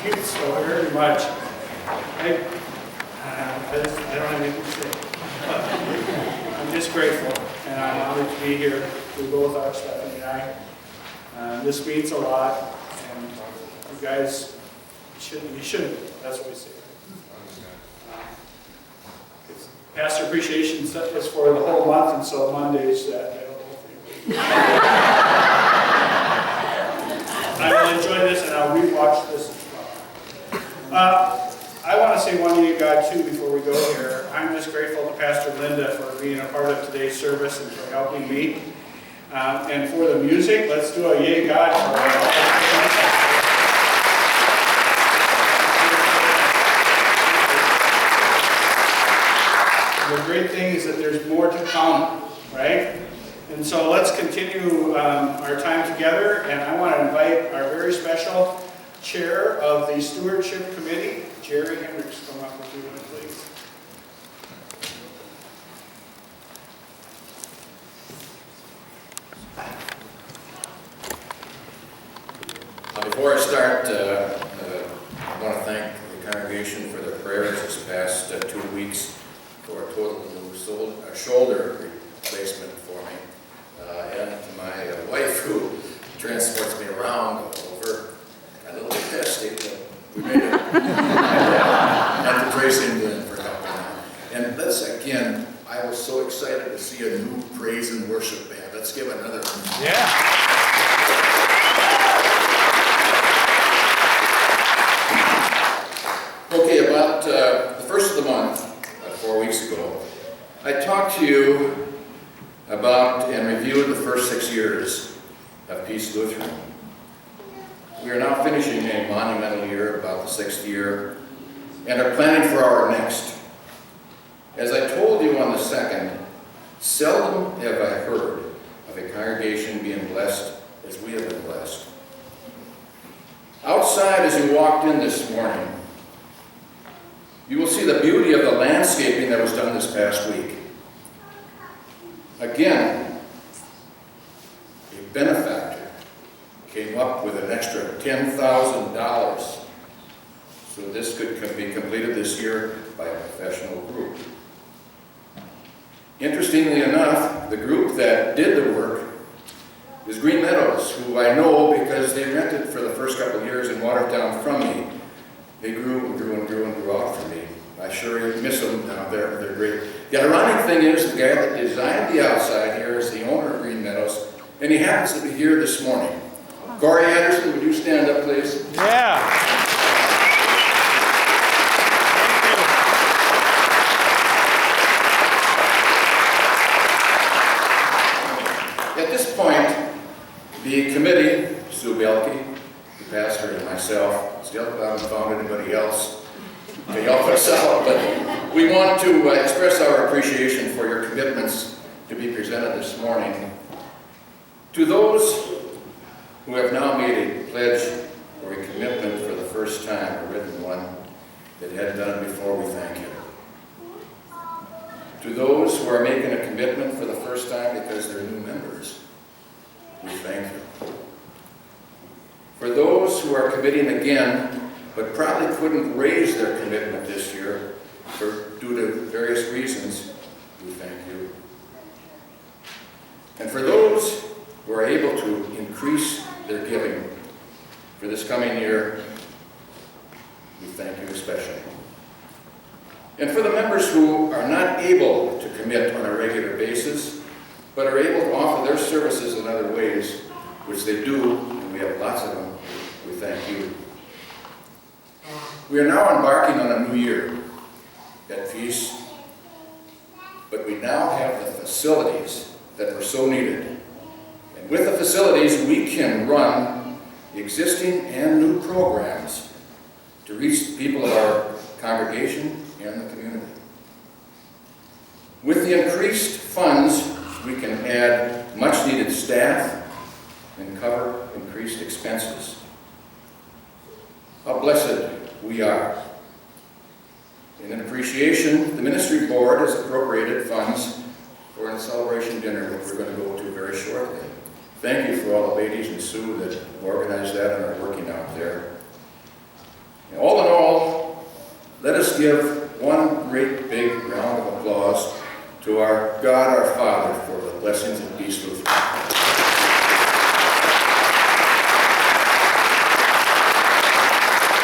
you so very much. I don't have anything to say. I'm just grateful, and I'm honored to be here. We both are, Stephanie and I. This means a lot, and you guys you shouldn't. That's what we say. Pastor Appreciation is for the whole month, and so Mondays that I don't know if anybody. I will enjoy this, and I'll rewatch this as well. I want to say one to you, God, too, before we go here. I'm just grateful to Pastor Linda for being a part of today's service and for helping me. And for the music, let's do a yay, God, for the great thing is that there's more to come, right? And so let's continue our time together, and I want to invite our very special chair of the Stewardship Committee, Jerry Hendricks, come up if you would, please. Before I start, I want to thank the congregation for their prayers this past 2 weeks for a total new shoulder replacement for me, and to my wife who transports me around over a little bit testy, but we made it. And to Tracy and Glenn for helping out. And let's again, I was so excited to see a new praise and worship band. Let's give another one. Yeah. Okay, about the first of the month, 4 weeks ago, I talked to you about and reviewed the first 6 years of Peace Lutheran. We are now finishing a monumental year, about the 6th year, and are planning for our next. As I told you on the 2nd, seldom have I heard of a congregation being blessed as we have been blessed. Outside, as you walked in this morning, you will see the beauty of the landscaping that was done this past week. Again, a benefactor came up with an extra $10,000 so this could be completed this year by a professional group. Interestingly enough, the group that did the work is Green Meadows, who I know because they rented for the first couple of years in Watertown from me. They grew and grew and grew and grew out for me. I sure miss them now. They're great. The ironic thing is the guy that designed the outside here is the owner of Green Meadows, and he happens to be here this morning. Corey Anderson, would you stand up, please? Yeah. At this point, the committee, Sue Belke, the pastor, and myself, still haven't found anybody else to help us out, but we want to express our appreciation for your commitments to be presented this morning. To those who have now made a pledge or a commitment for the first time, a written one, that hadn't done it before, we thank you. To those who are making a commitment for the first time because they're new members, we thank you. For those who are committing again, but probably couldn't raise their commitment this year due to various reasons, we thank you. And for those who are able to increase their giving for this coming year, we thank you especially. And for the members who are not able to commit on a regular basis, but are able to offer their services in other ways, which they do, and we have lots of them, we thank you. We are now embarking on a new year at Peace, but we now have the facilities that were so needed. And with the facilities, we can run the existing and new programs to reach the people of our congregation and the community. With the increased funds, we can add much needed staff and cover increased expenses. How blessed we are. In appreciation, the ministry board has appropriated funds for a celebration dinner that we're going to go to very shortly. Thank you for all the ladies and Sue that organized that and are working out there. let us give one great big round of applause to our God, our Father, for the blessings of East Lutheran.